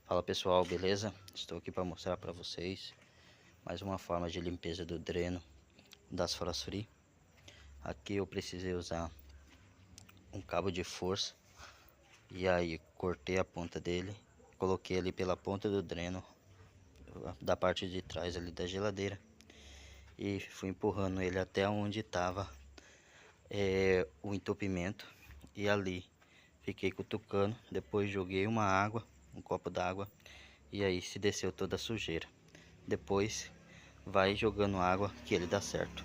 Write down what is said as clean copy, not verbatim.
Fala pessoal, beleza? Estou aqui para mostrar para vocês mais uma forma de limpeza do dreno das Frost Free. Aqui eu precisei usar um cabo de força e aí cortei a ponta dele, coloquei ali pela ponta do dreno da parte de trás ali da geladeira e fui empurrando ele até onde estava o entupimento, e ali fiquei cutucando. Depois joguei um copo d'água, e aí se desceu toda a sujeira. Depois vai jogando água que ele dá certo.